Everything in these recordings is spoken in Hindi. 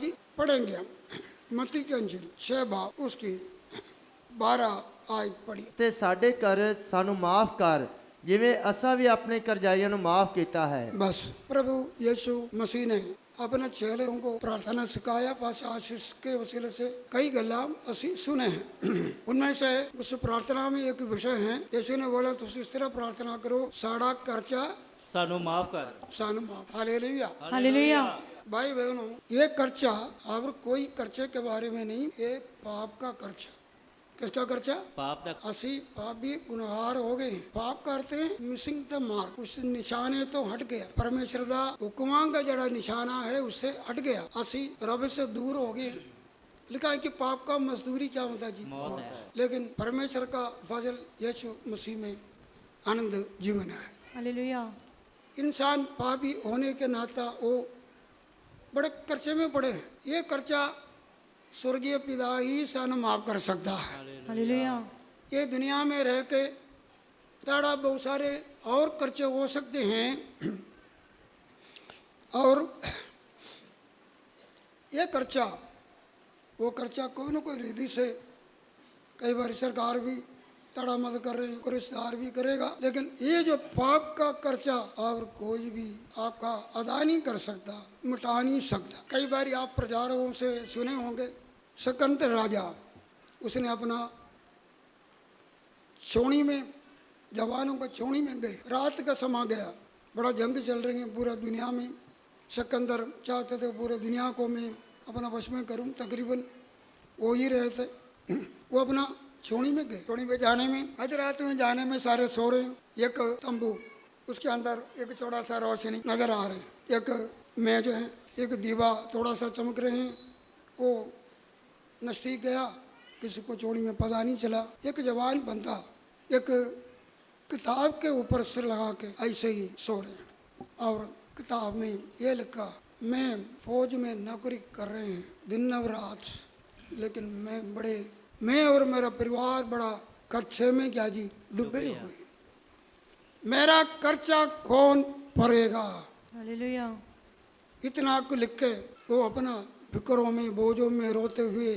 जी पढ़ेंगे हम मत्ती की अंजील 6 बाब उसकी 12 आयत पढ़ी। ਤੇ ਸਾਡੇ ਕਰ ਸਾਨੂੰ ਮਾਫ ਕਰ ਜਿਵੇਂ ਅਸਾਂ ਵੀ ਆਪਣੇ ਕਰਜ਼ਾਈਆਂ ਨੂੰ ਮਾਫ ਕੀਤਾ ਹੈ। बस प्रभु यीशु मसीह ने अपने चेलों को प्रार्थना सिखाया, पास आशीष के वसीले से कई गल्ला असी सुने हैं। उनमें से उस प्रार्थना में एक विषय है, यीशु ने बोला तुम इस तरह प्रार्थना करो, साड़ा कर्जा सानू माफ कर। सानू माफ। Hallelujah hallelujah. भाई बहनों, ये कर्जा और कोई कर्जे के बारे में नहीं, ये पाप का कर्जा। किसका कर्जा? पाप दा असी पापी गुनहगार हो गए हैं। पाप करते हैं मिसिंग द मार्क, उस निशाने तो हट गया। परमेश्वर दा हुक्मां का जड़ा निशाना है उससे हट गया, असी रब से दूर हो गए। लिखा है कि पाप का मजदूरी क्या होता है जी? मौत है। लेकिन परमेश्वर का फजल यीशु मसीह में आनंद जीवन है। हालेलुया। इंसान पापी होने के नाता वो बड़े कर्जे में पड़े हैं। ये कर्जा स्वर्गीय पिता ही सन माफ कर सकता है। हालेलुया। ये दुनिया में रह के ताड़ा बहुत सारे और कर्जे हो सकते हैं, और ये कर्जा वो कर्जा कोई ना कोई रीति से कई बार सरकार भी ताड़ा मदद कर रही है, रिश्तेदार भी करेगा, लेकिन ये जो पाप का कर्जा और कोई भी आपका अदा नहीं कर सकता, मिटा नहीं सकता। कई बार आप प्रचारकों से सुने होंगे, सिकंदर राजा उसने अपना छोणी में जवानों का छोणी में गए, रात का समा गया, बड़ा जंग चल रही है पूरा दुनिया में। सिकंदर चाहते थे पूरे दुनिया को मैं अपना वश में करूं, तकरीबन वो ही रहे थे। वो अपना छोणी में गए। छोणी में जाने में आधी रात में जाने में सारे सो रहे हैं। एक तंबू, उसके अंदर एक थोड़ा सा रोशनी नजर आ रहे हैं, एक मेज है, एक दीवा थोड़ा सा चमक रहे हैं। वो नजदीक गया, किसी को छोड़ी में पता नहीं चला। एक जवान बंदा एक किताब के ऊपर सिर लगा के ऐसे ही सो रहे हैं, और किताब में ये लिखा, मैं फौज में नौकरी कर रहे हैं दिन और रात, लेकिन मैं और मेरा परिवार बड़ा कर्जे में क्या जी डूबे हुए, मेरा कर्जा कौन भरेगा? हालेलुया। इतना को लिख के वो अपना फिक्रों में बोझों में रोते हुए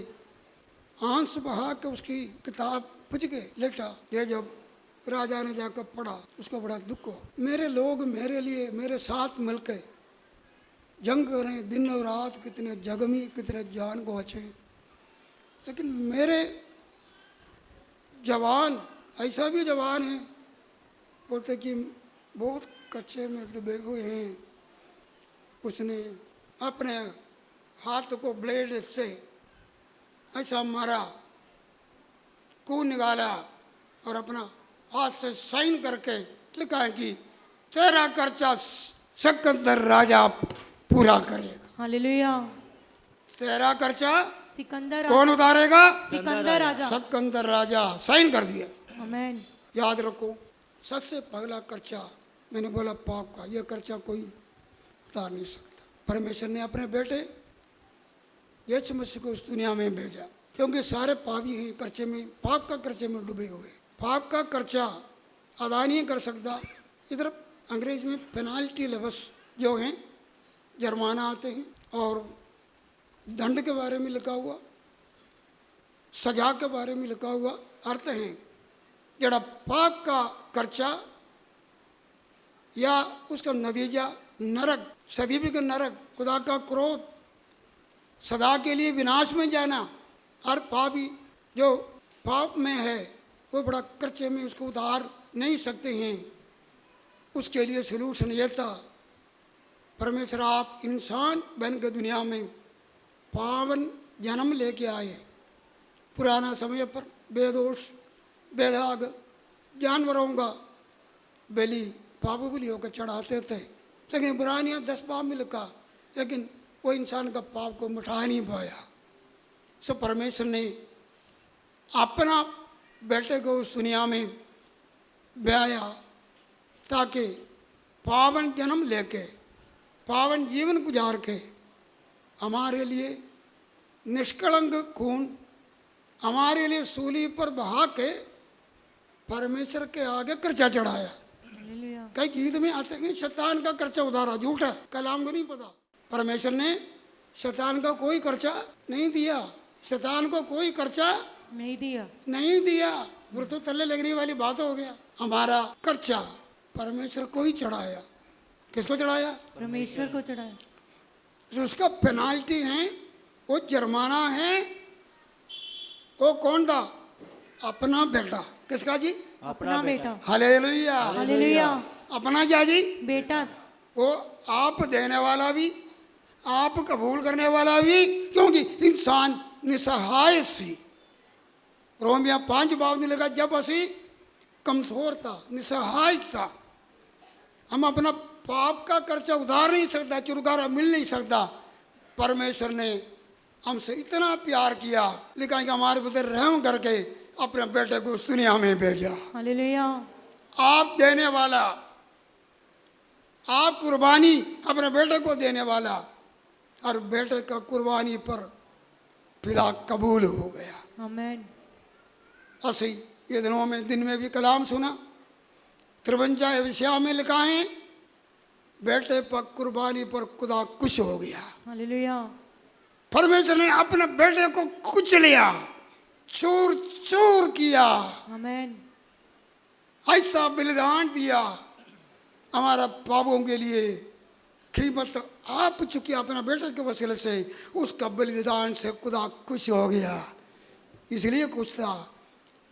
आंसू बहा के उसकी किताब पुछ के लेटा। ये जब राजा ने जाकर पढ़ा, उसको बड़ा दुख हो, मेरे लोग मेरे लिए मेरे साथ मिलकर जंग कर रहे हैं दिन और रात, कितने जख्मी कितने जान को अच्छे, लेकिन मेरे जवान ऐसा भी जवान है बोलते कि बहुत कच्चे में डूबे हुए हैं। उसने अपने हाथ को ब्लेड से ऐसा मारा, खून निकाला और अपना हाथ से साइन करके लिखा है कि तेरा कर्जा सिकंदर राजा पूरा करेगा। हालेलुया। तेरा कर्जा सिकंदर कौन उतारेगा? सिकंदर राजा। सिकंदर राजा साइन कर दिया। आमीन। याद रखो, सबसे पहला कर्जा मैंने बोला पाप का, यह कर्जा कोई उतार नहीं सकता। परमेश्वर ने अपने बेटे यीशु मसीह को इस दुनिया में भेजा, क्योंकि सारे पापी हैं कर्जे में, पाप का कर्जे में डूबे हुए। पाप का कर्जा अदा नहीं कर सकता। इधर अंग्रेज में पेनाल्टी लफ्ज़ जो हैं जुर्माना आते हैं, और दंड के बारे में लिखा हुआ, सजा के बारे में लिखा हुआ अर्थ है। जड़ा पाप का कर्जा या उसका नतीजा नरक, सदी भी का नरक, खुदा का क्रोध, सदा के लिए विनाश में जाना। हर पापी जो पाप में है वो बड़ा कर्जे में उसको उतार नहीं सकते हैं। उसके लिए सलूशन ये था, परमेश्वर आप इंसान बन के दुनिया में पावन जन्म लेके आए। पुराना समय पर बेदोष बेदाग जानवरों का बलि पाप बलि होकर चढ़ाते थे, लेकिन इब्रानियों 10 बाब में लिखा, लेकिन वो इंसान का पाप को मिटा नहीं पाया। सो परमेश्वर ने अपना बेटे को उस दुनिया में ब्याया ताकि पावन जन्म लेके पावन जीवन गुजार के हमारे लिए निष्कलंक खून हमारे लिए सूली पर बहा के परमेश्वर के आगे कर्जा चढ़ाया। हालेलुया। कई गीत में आते हैं शैतान का कर्जा उतारा, झूठ है, कलाम को नहीं पता। परमेश्वर ने शैतान का कोई खर्चा नहीं दिया, शैतान को कोई खर्चा नहीं दिया। नहीं दिया। वो तो तले लगने वाली बात हो गया। हमारा खर्चा परमेश्वर को ही चढ़ाया। किसको चढ़ाया? परमेश्वर को चढ़ाया। जो उसका पेनाल्टी है, वो जुर्माना है, वो कौन था? अपना बेटा। किसका जी? अपना बेटा। हालेलुया। हालेलुया। अपना क्या जी? बेटा। वो आप देने वाला भी, आप कबूल करने वाला भी, क्योंकि इंसान निसहाय सी। रोमिया 5 बाब ने लिखा, जब असी कमजोर था, निसहाय था, हम अपना पाप का खर्चा उधार नहीं सकता, छुटकारा मिल नहीं सकता, परमेश्वर ने हमसे इतना प्यार किया, लिखा कि हमारे बदले रहम करके अपने बेटे को उस दुनिया में भेजा। हालेलुया। आप देने वाला, आप कुर्बानी अपने बेटे को देने वाला, और बेटे का कुर्बानी पर फिदा कबूल हो गया। आमीन। ऐसे ही ये दिन में भी कलाम सुना, 53 विषया में लिखा है, बेटे पर कुर्बानी पर खुदा खुश हो गया। हालेलुया। परमेश्वर ने अपने बेटे को कुचलिया, चूर चूर किया, आमीन। ऐसा बलिदान दिया हमारा पापों के लिए। कीमत आप चुकी अपने बेटे के वसीले से, उसका बलिदान से खुदा खुश हो गया। इसलिए कुछ था,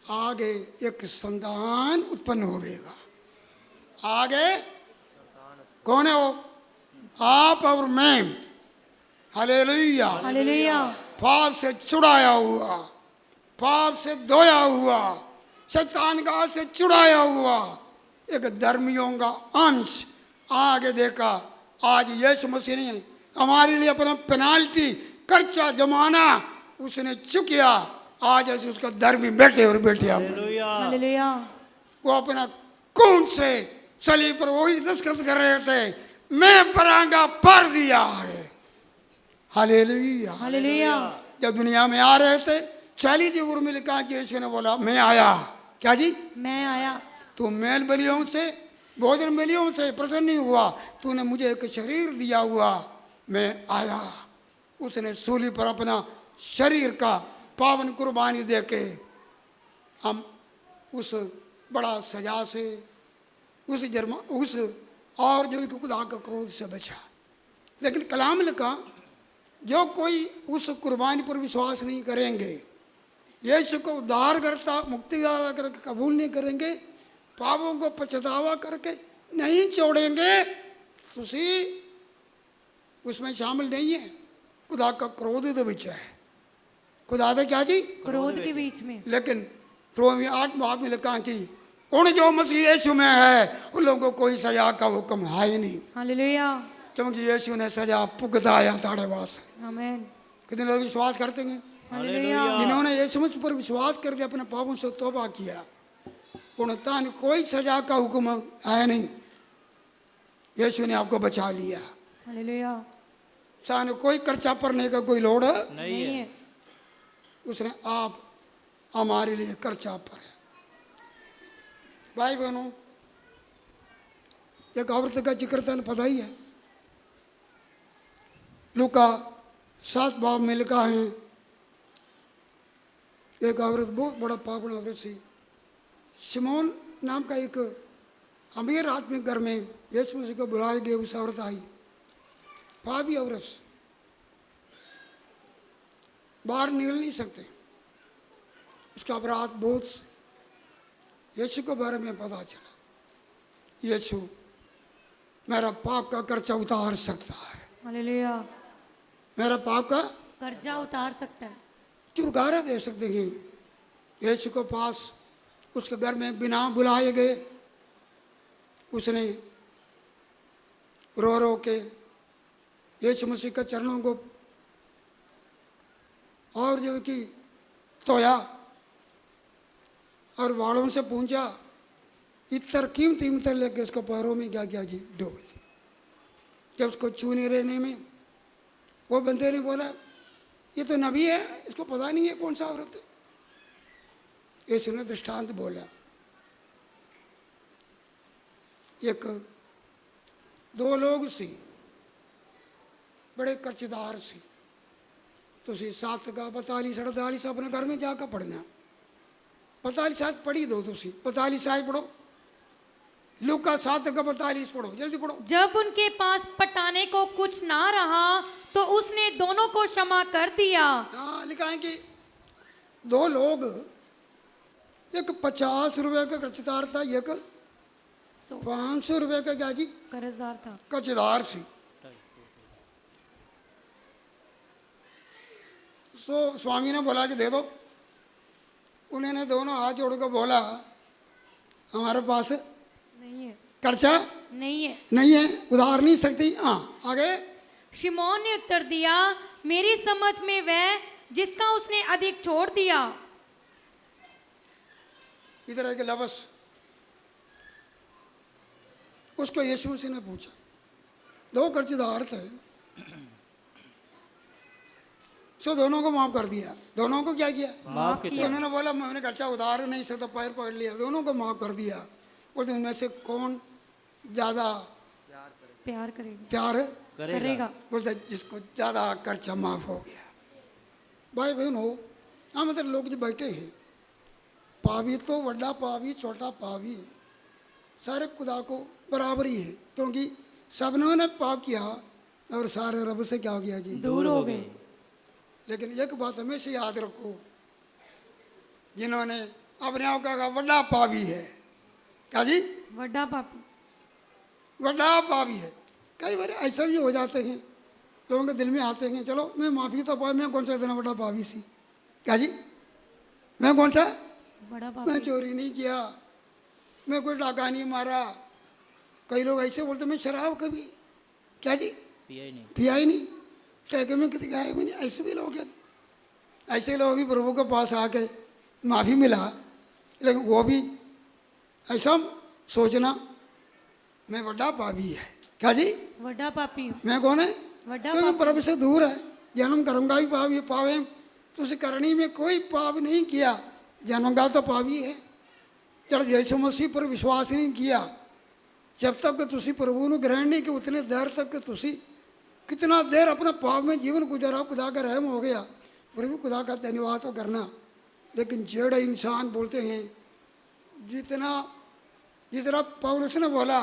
आगे एक संतान उत्पन्न होगा। आगे कौन है वो? आप और मैं। हालेलुया। हालेलुया। पाप से छुड़ाया हुआ, पाप से धोया हुआ, शैतान का हाथ से छुड़ाया हुआ एक धर्मियों का अंश। आगे देखा, आज यीशु मसीह ने हमारे लिए अपना पेनाल्टी खर्चा जमाना उसने चुकिया। आज ऐसे उसका धर्मी बेटे और बेटियां बने। हालेलुया। वो अपना खून से सलीब पर वही दस्तखत कर रहे थे, मैं परांगा भर दिया है। हालेलुया। हालेलुया। जब दुनिया में आ रहे थे, 40 उम्र में लिखा कि यीशु ने बोला, मैं आया। क्या जी? मैं आया। तू मेल बलियों से, भोजन बलियों से प्रसन्न नहीं हुआ, तूने मुझे एक शरीर दिया हुआ, मैं आया। उसने सूली पर अपना शरीर का पावन कुर्बानी देके हम उस बड़ा सजा से, उस और जो खुदा का क्रोध से बचा। लेकिन कलाम लिखा, जो कोई उस कुर्बानी पर विश्वास नहीं करेंगे, यीशु को उद्धार करता मुक्तिदाता करके कबूल नहीं करेंगे, पापों को पछतावा करके नहीं छोड़ेंगे, तो उसमें शामिल नहीं है। खुदा का क्रोध तो बीच है। खुदा था क्या जी? क्रोध के बीच में। लेकिन रोमी 8 बाब में लिखा कि उन जो मसीह यीशु में है, उन लोगों को कोई सजा का हुक्म है ही नहीं, हालेलुया। क्योंकि यीशु ने सजा भुगताया ताड़े वास्ते। आमीन। कितने लोग विश्वास करते हैं? हालेलुया। जिन्होंने यीशु मसीह पर विश्वास करके अपने पापों से तौबा किया, उनका कोई सजा का हुक्म है नहीं। यीशु ने आपको बचा लिया। हालेलुया। साने कोई खर्चा भरने का कोई लोड़ नहीं है। उसने आप हमारे लिए खर्चा भरा। भाई बहनों, एक औरत का जिक्र तन पता ही है। लूका 7 बाब में लिखा है, एक औरत बहुत बड़ा पावन औरत थी, सिमोन नाम का एक अमीर आदमी घर में यीशु मसीह को बुलाए गए। उस औरत आई, पापी औरत, बाहर निकल नहीं सकते, उसका अपराध बहुत। यीशु के बारे में पता चला, यीशु मेरा पाप का कर्जा उतार सकता है, हालेलुया। मेरा पाप का कर्जा उतार सकता है, छुटकारा दे सकते हैं। यीशु के पास उसके घर में बिना बुलाए गए उसने रो रो के यीशु मसीह के चरणों को और जो कि धोया और वालों से पूछा, इतर कीमती इतर लेके उसको पैरों में क्या किया जी? डोल दी। जब उसको छूने रहने में वो बंदे ने बोला, ये तो नबी है, इसको पता नहीं है कौन सा औरत है। यीशु ने दृष्टांत बोला, एक 2 लोग सी, बड़े कर्जदार सी, ਤੁਸੀਂ 7 का 42 48 ਆਪਣੇ ਘਰ में जाकर पढ़ना 42 आयत पढ़ी दो ਤੁਸੀਂ 42 आयत पढ़ो लूका 7 का 42 पढ़ो जल्दी पढ़ो। जब उनके पास पटाने को कुछ ना रहा तो उसने दोनों को क्षमा कर दिया। हाँ लिखा है कि दो लोग एक 50 रुपए का कर्जदार था एक 500 रुपए का क्या जी कर्जदार था। कर्जदार सी। सो स्वामी ने बोला कि दे दो। उन्होंने दोनों हाथ जोड़कर बोला हमारे पास नहीं है, कर्जा नहीं है। नहीं है, उधार नहीं सकती। हाँ आगे। शिमोन ने उत्तर दिया, मेरी समझ में वह जिसका उसने अधिक छोड़ दिया। इधर है कि लबस उसको यीशु मसीह ने पूछा, दो कर्जदार थे, सो दोनों को माफ कर दिया। दोनों को क्या किया? माफ किया। उन्होंने बोला मैंने कर्जा उधार नहीं सकता, पैर पकड़ लिया, दोनों को माफ कर दिया। बोलते उनमें से कौन ज्यादा प्यार करेगा, प्यार करेगा। बोलते जिसको ज्यादा कर्जा माफ हो गया। भाई बहन हो हाँ मतलब लोग जो बैठे हैं पावी तो बड़ा पावी छोटा पावी सारे खुदा को बराबर ही है, क्योंकि सबनों ने पाप किया और सारे रब से क्या हो गया जी दूर हो गए। लेकिन एक बात हमेशा याद रखो, जिन्होंने अपने आप का बड़ा पापी है, क्या जी बड़ा पापी, बड़ा पापी है। कई बार ऐसा भी हो जाते हैं, लोगों के दिल में आते हैं चलो मैं माफ़ी तो पाई, मैं कौन सा इतना बड़ा पापी सी, क्या जी मैं कौन सा, बड़ा मैं पापी। चोरी नहीं किया, मैं कोई डाका नहीं मारा। कई लोग ऐसे बोलते मैं शराब कभी क्या जी पिया ही नहीं, टहके में कितने गाए मैंने। ऐसे भी लोग हैं, ऐसे लोग ही प्रभु के पास आके माफ़ी मिला, लेकिन वो भी ऐसा सोचना मैं बड़ा पापी है, क्या जी बड़ा पापी हूँ। मैं कौन है, बड़ा क्योंकि पापी। प्रभु से दूर है। जन्म कर्म का भी पाप ये पावे तो उस करनी में कोई पाप नहीं किया, जन्म का तो पापी है। जब यीशु मसीह पर विश्वास नहीं किया, जब तक कि तुसी प्रभु ने ग्रहण नहीं किया उतने देर तक कि तुसी कितना देर अपना पाप में जीवन गुजारा, खुदा का रहम हो गया, फिर भी खुदा का धन्यवाद तो करना। लेकिन जेड़ इंसान बोलते हैं जितना जितना पौलुस ने बोला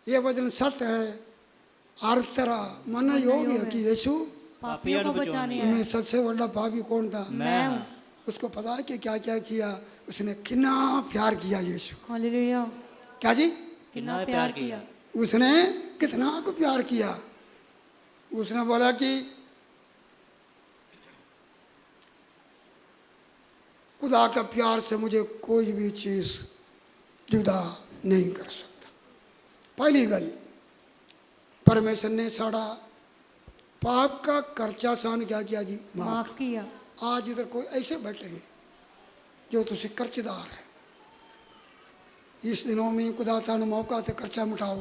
ये वचन सत्य है, हर तरह मन योग्य है कि यीशु पापियों को बचाने में आया। सबसे बड़ा पापी कौन था, मैं हूँ। उसको पता है कि क्या क्या किया, उसने कितना प्यार किया यीशु, हालेलुया। क्या जी कितना प्यार किया। उसने कितना को प्यार किया। उसने बोला कि खुदा का प्यार से मुझे कोई भी चीज़ जुदा नहीं कर सकता। पहली गल परमेश्वर ने साड़ा पाप का कर्जा सान क्या किया जी माफ किया। आज इधर कोई ऐसे बैठे हैं जो तुझे कर्जदार है, इस दिनों में खुदा ताने मौका थे कर्जा मिटाओ।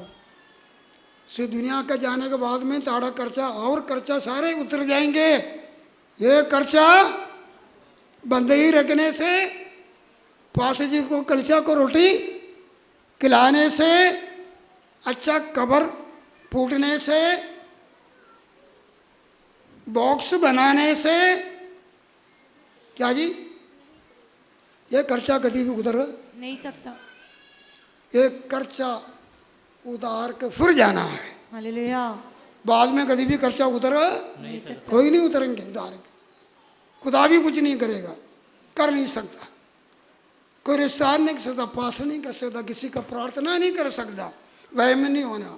से दुनिया का जाने के बाद में ताड़ा कर्जा और कर्जा सारे उतर जाएंगे। ये कर्जा बंदे ही रखने से, पास जी को कलिसिया को रोटी खिलाने से, अच्छा कबर फूटने से, बॉक्स बनाने से, क्या जी ये खर्चा कभी भी उधर नहीं सकता। ये खर्चा उतार के फिर जाना है, हालेलुया। बाद में कभी भी खर्चा उतर कोई नहीं उतरेंगे, उतारेंगे। खुदा भी कुछ नहीं करेगा, कर नहीं सकता, कोई रिश्तेदार नहीं कर सकता, पास नहीं कर सकता, किसी का प्रार्थना नहीं कर सकता, वह में नहीं होना।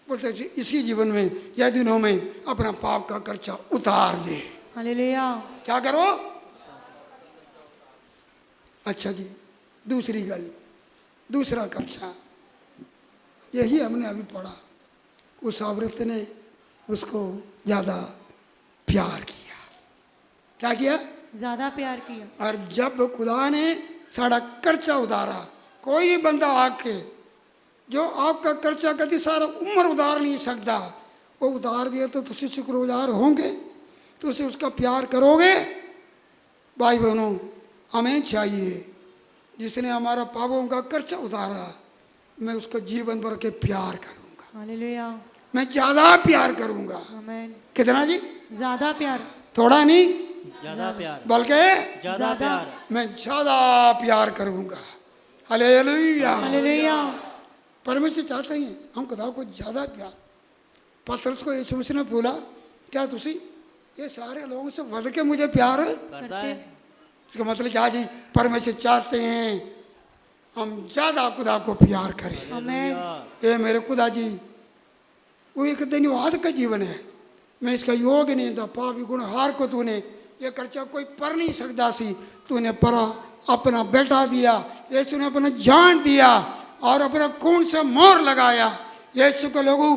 बोलते इसी जीवन में या दिनों में अपना पाप का खर्चा उतार दे। हालेलुया। क्या करो? अच्छा जी दूसरी गल, दूसरा खर्चा यही हमने अभी पढ़ा, उस औरत ने उसको ज़्यादा प्यार किया। क्या किया? ज्यादा प्यार किया। और जब खुदा ने साड़ा खर्चा उतारा, कोई भी बंदा आके जो आपका खर्चा कभी सारा उम्र उतार नहीं सकता, वो उतार दिया तो तुझे शुक्रगुजार होंगे, तुझे उसका प्यार करोगे। भाई बहनों हमें चाहिए जिसने हमारा पापों का खर्चा उतारा, मैं उसको जीवन भर के प्यार करूंगा, हालेलुया। मैं ज़्यादा प्यार करूंगा। आमीन। कितना जी? ज्यादा प्यार। थोड़ा नहीं ज्यादा प्यार, बल्कि ज्यादा प्यार। मैं ज़्यादा प्यार करूँगा। हालेलुया। हालेलुया। परमेश्वर चाहते हैं हम खुदा को ज़्यादा प्यार। पतरस को यीशु मसीह ने बोला, क्या तुसी ये सारे लोगों से बढ़ के मुझे प्यार है? करता है। इसका मतलब क्या जी? परमेश्वर चाहते हैं हम ज़्यादा खुदा को प्यार करें। आमेन। ये मेरे खुदा जी वो एक धन्यवाद का जीवन है। मैं इसका योग्य नहीं था, पापी गुणहार को तूने ये खर्चा कोई पर नहीं सकता सी, तूने पर अपना बेटा दिया, यीशु ने अपना जान दिया और अपना खून से मोहर लगाया। यीशु के लोगों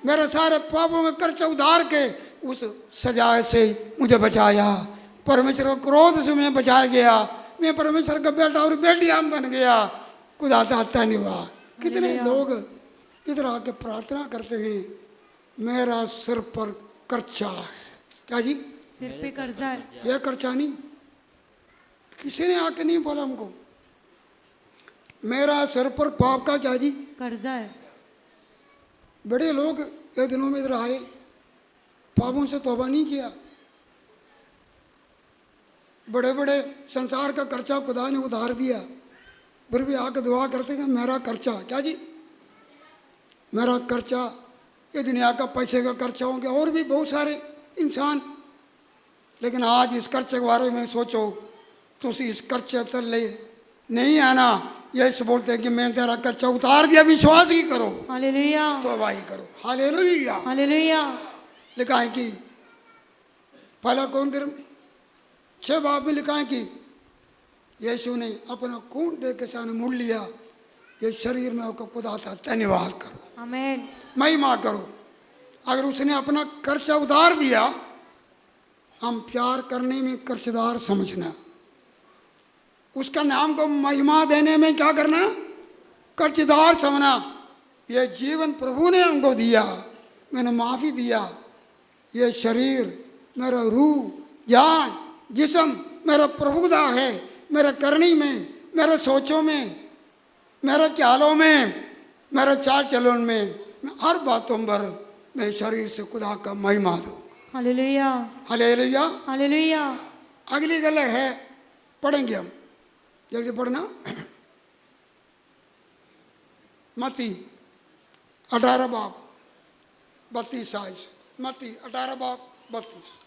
मेरे सारे पापों में खर्चा उधार के उस सजा से मुझे बचाया। परमेश्वर के क्रोध से मैं बचाया गया। मैं परमेश्वर का बेटा और बेटिया बन गया। खुदा का धन्यवाद। कितने लोग इधर आके प्रार्थना करते हैं, मेरा सिर पर कर्जा है। क्या जी? सिर पे कर्जा है। यह कर्जा नहीं, किसी ने आके नहीं बोला हमको। मेरा सिर पर पाप का क्या जी? कर्जा है। बड़े लोग ये दिनों में इधर आए, पापों से तौबा नहीं किया। बड़े बड़े संसार का कर्जा खुदा ने उधार दिया, फिर भी आके दुआ करते हैं मेरा कर्जा। क्या जी? मेरा कर्जा ये दुनिया का पैसे का कर्जा होंगे और भी बहुत सारे इंसान। लेकिन आज इस कर्जे के बारे में सोचो, तुसी इस कर्जे तले नहीं आना। यीशु बोलते हैं कि मैं तेरा कर्जा उतार दिया, विश्वास ही करो, हालेलुया। तौबा ही करो। हालेलुया। हालेलुया। लिखा है कि पहला कौंदर 6 बाब में लिखा है कि यीशु ने अपना खून दे के सामने मुड़ लिया। ये शरीर में होकर खुदा था, धन्यवाद करो, आमेन। महिमा करो। अगर उसने अपना कर्जा उतार दिया, हम प्यार करने में कर्जदार समझना, उसका नाम को महिमा देने में क्या करना? कर्जदार समझना। ये जीवन प्रभु ने हमको दिया, मैंने माफ़ी दिया। ये शरीर, मेरा रूह, जान, जिस्म मेरा प्रभु दा है। मेरे करनी में, मेरे सोचों में, मेरे ख्यालों में, मेरे चाल चलन में, मैं हर बातों पर मैं शरीर से खुदा का महिमा दूँ। हालेलुया। हालेलुया। हालेलुया। अगली गल है, पढ़ेंगे हम, जल्दी पढ़ना। मत्ती 18 बाब 32 आयत। मत्ती 18 बाब 32।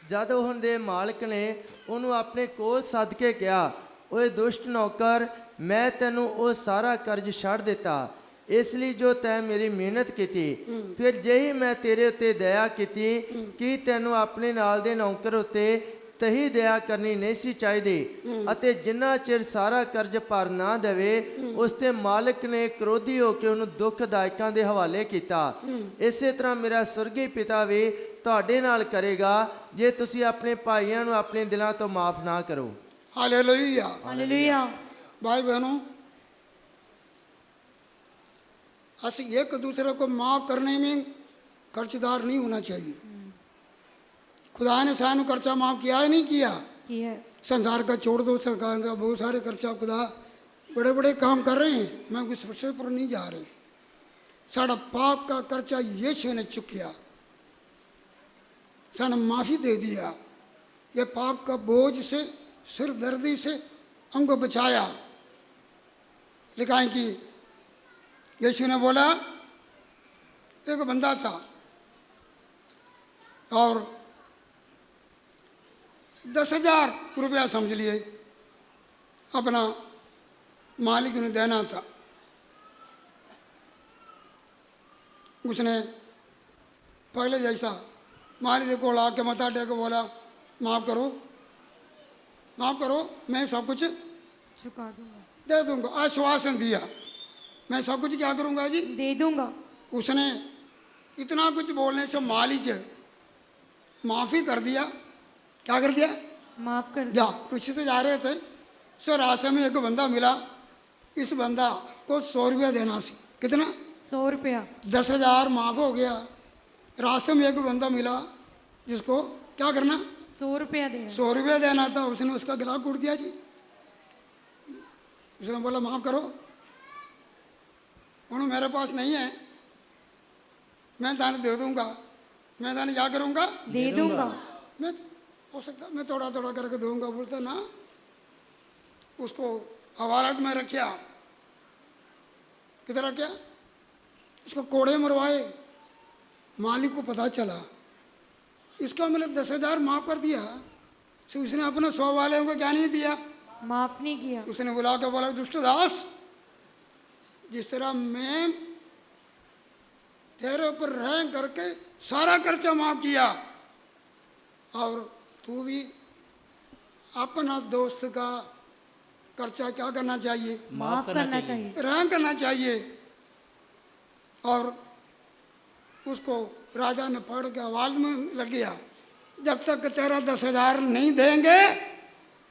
ਜਦ ਉਹਨਾਂ ਦੇ ਮਾਲਕ ਨੇ ਉਹਨੂੰ ਆਪਣੇ ਕੋਲ ਸੱਦ ਕੇ ਕਿਹਾ, ਓਏ ਦੁਸ਼ਟ ਨੌਕਰ, ਮੈਂ ਤੈਨੂੰ ਉਹ ਸਾਰਾ ਕਰਜ਼ ਛੱਡ ਦਿੱਤਾ, ਇਸ ਲਈ ਜੋ ਤੈਂ ਮੇਰੀ ਮਿਹਨਤ ਕੀਤੀ। ਫਿਰ ਜਿਹੀ ਮੈਂ ਤੇਰੇ ਉੱਤੇ ਦਇਆ ਕੀਤੀ, ਕਿ ਤੈਨੂੰ ਆਪਣੇ ਨਾਲ ਦੇ ਨੌਕਰ ਉੱਤੇ ਤਹੀ ਦਇਆ ਕਰਨੀ ਨਹੀਂ ਸੀ ਚਾਹੀਦੀ। ਅਤੇ ਜਿੰਨਾ ਚਿਰ ਸਾਰਾ ਕਰਜ਼ ਭਰ ਨਾ ਦੇਵੇ, ਉਸ ਤੇ ਮਾਲਕ ਨੇ ਕ੍ਰੋਧੀ ਹੋ ਕੇ ਉਹਨੂੰ ਦੁੱਖਦਾਇਕਾਂ ਦੇ ਹਵਾਲੇ ਕੀਤਾ। ਇਸੇ ਤਰ੍ਹਾਂ ਮੇਰਾ ਸੁਰਗੀ ਪਿਤਾ ਵੀ ਤੁਹਾਡੇ ਨਾਲ ਕਰੇਗਾ, ਜੇ ਤੁਸੀਂ ਆਪਣੇ ਭਾਈਆਂ ਨੂੰ ਆਪਣੇ ਦਿਲਾਂ ਤੋਂ ਮਾਫ ਨਾ ਕਰੋ। हालेलुया। हालेलुया। भाई बहनों, ऐसे एक दूसरे को माफ करने में कर्जदार नहीं होना चाहिए। खुदा ने सानू कर्जा माफ किया है नहीं किया? किया है। संसार का छोड़ दो, सरकार का बहुत सारे कर्जा खुदा बड़े बड़े काम कर रहे हैं, मैं उस विषय पर नहीं जा रही। साड़ा पाप का कर्जा यीशु ने चुकिया, सानू माफ़ी दे दिया। ये पाप का बोझ से, सिर दर्दी से हमको बचाया। लिखा है कि यीशु ने बोला, एक बंदा था और 10,000 रुपया समझ लिए अपना मालिक ने देना था। उसने पहले जैसा मालिक को ला के मथा टेक बोला, माफ़ करो, माफ़ करो, मैं सब कुछ चुका दूंगा। दे दूंगा। आश्वासन दिया, मैं सब कुछ क्या करूंगा जी? दे दूंगा। उसने इतना कुछ बोलने से मालिक माफ़ी कर दिया। क्या कर दिया? माफ कर जा कुछ से जा रहे थे, सो रास्ते में एक बंदा मिला। इस बंदा को 100 रुपया देना सी। कितना? 100 रुपया। 10,000 माफ़ हो गया। रास्ते में एक बंदा मिला जिसको क्या करना? 100 रुपया दे। 100 रुपया देना था। उसने उसका गला घोट दिया जी। उसने बोला माफ़ करो, उन्होंने मेरे पास नहीं है, मैं ताने दे दूंगा। मैं ताने क्या करूंगा? दे दूंगा। मैं हो सकता मैं थोड़ा थोड़ा करके दूंगा, बोलता ना उसको हवालात में रखा, किधर रखा, इसको कोड़े मरवाए, मालिक को पता चला, इसका मैंने 10,000 माफ कर दिया, तो उसने अपने 100 वाले को क्या नहीं दिया, माफ नहीं किया। उसने बुला के बोला दुष्टदास, जिस तरह मैं तेरे ऊपर रहम करके सारा खर्चा माफ किया, और तू भी अपना दोस्त का खर्चा क्या करना चाहिए, माफ करना चाहिए। रहम करना चाहिए। और उसको राजा ने पढ़ के आवाज में लग गया, जब तक तेरा 10,000 नहीं देंगे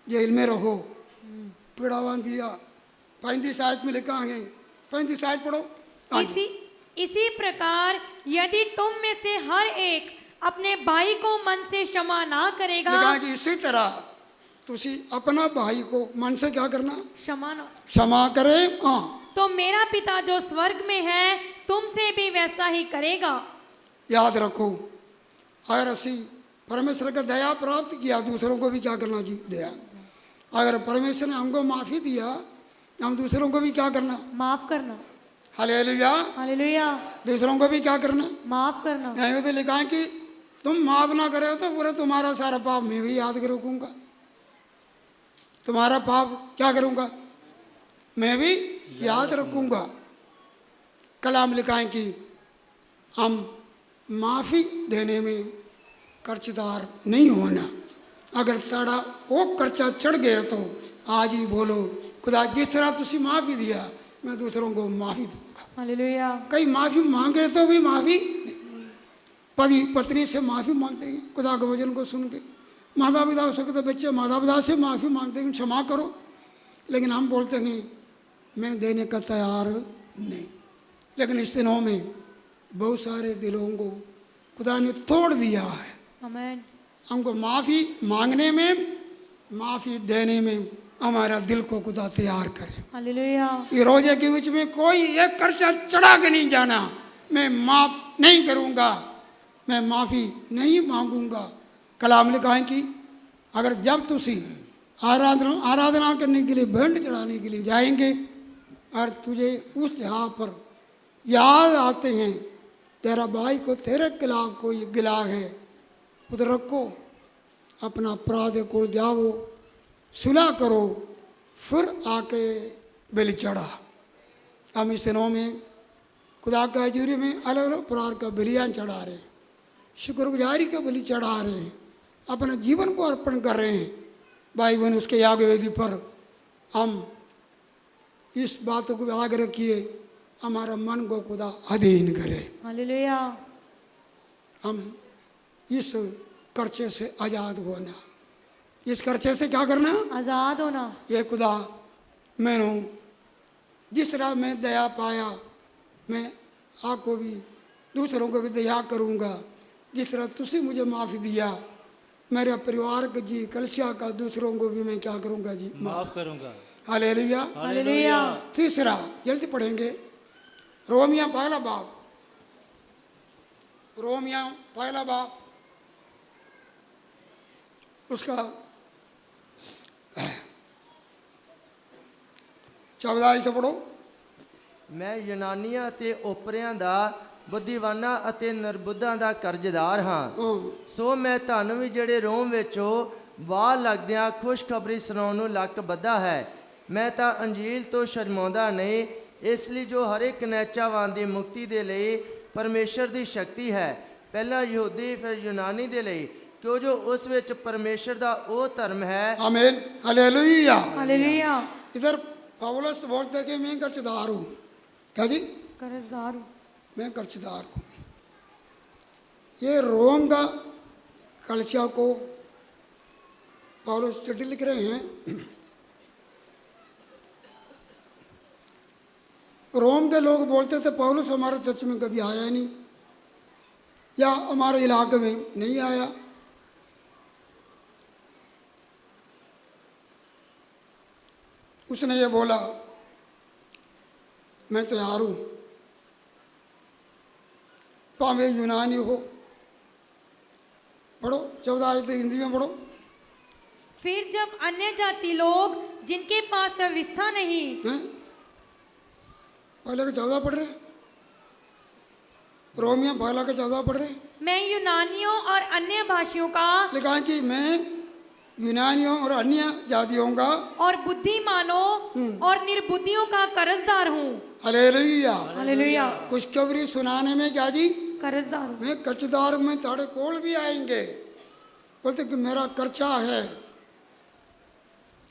जेल में रहो। पीड़ावान दिया, 35 आयत में लिखा है, 35 आयत पढ़ो। हाँ जी। इसी प्रकार यदि तुम में से हर एक अपने भाई को मन से क्षमा ना करेगा, लिखा है कि इसी तरह तुसी अपना भाई को मन से क्या करना, क्षमा करे। हाँ, तो मेरा पिता जो स्वर्ग में है तुमसे भी वैसा ही करेगा। याद रखो, अगर असी परमेश्वर का दया प्राप्त किया, दूसरों को भी क्या करना जी, दया। अगर परमेश्वर ने हमको माफी दिया, हम दूसरों को भी क्या करना, माफ करना। Hallelujah, hallelujah. दूसरों को भी क्या करना, माफ करना। नहीं तो लिखा है कि तुम माफ ना करे तो पूरा तुम्हारा सारा पाप मैं भी याद रखूंगा, तुम्हारा पाप क्या करूंगा, मैं भी याद रखूंगा। कलाम लिखा है कि हम माफी देने में कर्जदार नहीं होना। अगर तड़ा वो कर्जा चढ़ गया तो आज ही बोलो, खुदा जिस तरह तुसी माफी दिया मैं दूसरों को माफी दूंगा। हालेलुया। कई माफी मांगे तो भी माफी, पति पत्नी से माफी मांगते हैं खुदा के वचन को सुन के, माता पिता हो सकते बच्चे माता पिता से माफी मांगते हैं क्षमा करो, लेकिन हम बोलते हैं मैं देने का तैयार नहीं। लेकिन इस दिनों में बहुत सारे दिलों को खुदा ने तोड़ दिया है। आमीन। हमको माफ़ी मांगने में, माफ़ी देने में हमारा दिल को खुदा तैयार करे। हालेलुया। ये रोजे के बीच में कोई एक कर्जा चढ़ा के नहीं जाना, मैं माफ़ नहीं करूँगा, मैं माफ़ी नहीं मांगूंगा। कलाम लिखा है कि अगर जब तुसी आराधना करने के लिए भेंट चढ़ाने के लिए जाएंगे और तुझे उस जगह पर याद आते हैं तेरा भाई को तेरे खिलाफ कोई गिला है, उधर रखो, अपना अपराध को जाओ, सुलह करो, फिर आके बलि चढ़ा। हम इस दिनों में खुदा का हजूरी में अलग अलग प्रकार का बलियाँ चढ़ा रहे हैं, शुक्रगुजारी का बलि चढ़ा रहे हैं, अपने जीवन को अर्पण कर रहे हैं। भाई बहन उसके याग वेदी पर हम इस बात को याद रखिए, हमारा मन को खुदा अधीन करे। हालेलुया। हम इस कर्चे से आज़ाद होना, इस कर्चे से क्या करना, आजाद होना। ये खुदा मैंने जिस तरह मैं दया पाया, मैं आपको भी दूसरों को भी दया करूँगा। जिस तरह तुसी मुझे माफ़ी दिया, मेरे परिवार के जी कलिसिया का दूसरों को भी मैं क्या करूँगा जी, माफ करूंगा। हालेलुया। हालेलुया। तीसरा जल्दी पढ़ेंगे, रोमिया पहला बाब, रोमिया पहला बाब उसका 14 से पढ़ो। ਮੈਂ ਯੂਨਾਨੀਆਂ ਅਤੇ ਓਪਰਿਆਂ ਦਾ, ਬੁੱਧੀਵਾਨਾਂ ਅਤੇ ਨਿਰਬੁੱਧਾਂ ਦਾ ਕਰਜ਼ਦਾਰ ਹਾਂ। हाँ, ਸੋ ਮੈਂ ਤੁਹਾਨੂੰ ਵੀ ਜਿਹੜੇ ਰੋਮ ਵਿੱਚੋਂ ਵਾਹ ਲੱਗਦਿਆਂ ਖੁਸ਼ਖਬਰੀ ਸੁਣਾਉਣ ਨੂੰ ਲੱਕ ਬੱਧਾ ਹੈ। ਮੈਂ ਤਾਂ ਅੰਜੀਲ ਤੋਂ ਸ਼ਰਮਾਉਂਦਾ ਨਹੀਂ, ਇਸ ਲਈ ਜੋ ਹਰ ਇੱਕ ਨੈਚਾਵਾਨ ਦੀ ਮੁਕਤੀ ਦੇ ਲਈ ਪਰਮੇਸ਼ਰ ਦੀ ਸ਼ਕਤੀ ਹੈ, ਪਹਿਲਾਂ ਯਹੂਦੀ ਫਿਰ ਯੂਨਾਨੀ ਦੇ ਲਈ, ਕਿਉਂ ਜੋ ਉਸ ਵਿੱਚ ਪਰਮੇਸ਼ਰ ਦਾ ਉਹ ਧਰਮ ਹੈ। आमीन, हालेलुया। हालेलुया। इधर पौलुस बोलते हैं कि मैं कर्जदार हूँ। क्या जी, कर्जदार हूँ। मैं कर्जदार हूँ। ये रोम का कलिसिया को पौलुस चिट्ठी लिख रहे हैं। रोम के लोग बोलते थे पौलुस हमारे चर्च में कभी आया नहीं, या हमारे इलाके में नहीं आया। उसने ये बोला मैं तैयार हूँ, भावे यूनानी हो। पढ़ो 14 आयत हिंदी में पढ़ो। फिर जब अन्य जाति लोग जिनके पास व्यवस्था नहीं, हैं? पहले के 14 पढ़ रहे, रोमियो पहला के 14 पढ़ रहे। मैं यूनानियों और अन्य भाषियों का लिखा है कि मैं यूनानियों और अन्य जातियों का और बुद्धिमानों और निर्बुद्धियों का कर्जदार हूँ। हालेलुया। हालेलुया। खुशखबरी सुनाने में क्या जी, कर्जदार हूँ। मैं कर्जदार में ताड़े कोल भी आएंगे, बोलते कि मेरा कर्जा है।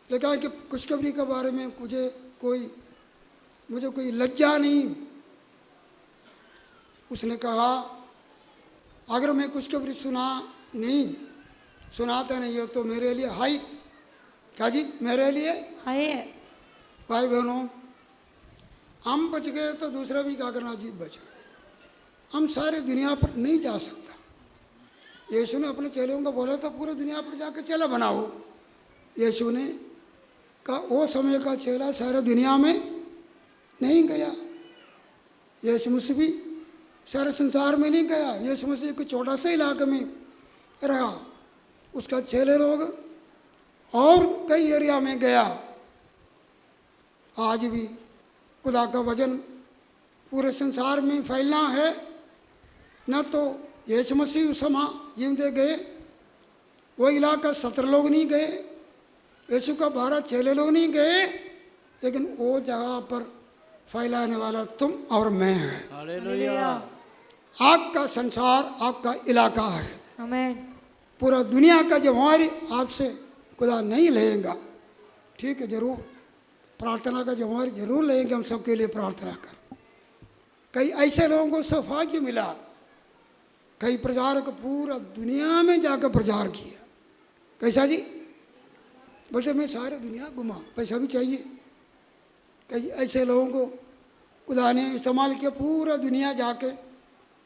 लिखा है कि खुशखबरी के बारे में मुझे कोई लज्जा नहीं। उसने कहा अगर मैं खुशखबरी सुनाता नहीं है तो मेरे लिए हाय, क्या जी, मेरे लिए हाय। भाई बहनों, हम बच गए तो दूसरा भी क्या करना जी, बच गए। हम सारे दुनिया पर नहीं जा सकता। यीशु ने अपने चेलों को बोला था पूरे दुनिया पर जाकर चेला बनाओ। यीशु ने कहा वो समय का चेला सारे दुनिया में नहीं गया। यीशु मसीह भी सारे संसार में नहीं गया। यीशु मसीह एक छोटा सा इलाके में रहा, उसका चेले लोग और कई एरिया में गया। आज भी खुदा का वचन पूरे संसार में फैलना है। न तो यीशु मसीह उस समय जीवते गए, वो इलाका 17 लोग नहीं गए, यीशु का 12 चेले लोग नहीं गए, लेकिन वो जगह पर फैलाने वाला तुम और मैं है। हालेलुया। आपका संसार आपका इलाका है। आमीन। पूरा दुनिया का जिम्मेवारी आपसे खुदा नहीं लेगा। ठीक है, जरूर प्रार्थना का जिम्मेवारी जरूर लेंगे, हम सबके लिए प्रार्थना कर। कई ऐसे लोगों को सौभाग्य मिला, कई प्रचारक पूरा दुनिया में जाकर प्रचार किया। कैसा जी, बोलते मैं सारे दुनिया घुमा, पैसा भी चाहिए। कई ऐसे लोगों को खुदा ने इस्तेमाल किया पूरा दुनिया जाके।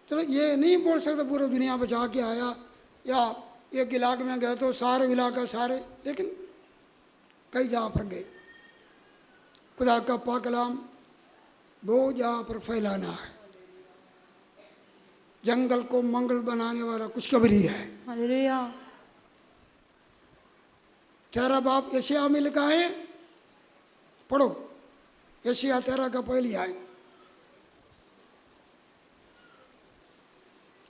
चलो ये नहीं बोल सकते पूरा दुनिया बचा के आया, या एक इलाके में गए तो सारे इलाका सारे, लेकिन कई जगह पर गए। खुदा का पाक कलाम बहुत जगह पर फैलाना है। जंगल को मंगल बनाने वाला खुशखबरी है। हालेलुया। तेरा बाप यशायाह में लिखा है, पढ़ो यशायाह 13 का पहली आयत,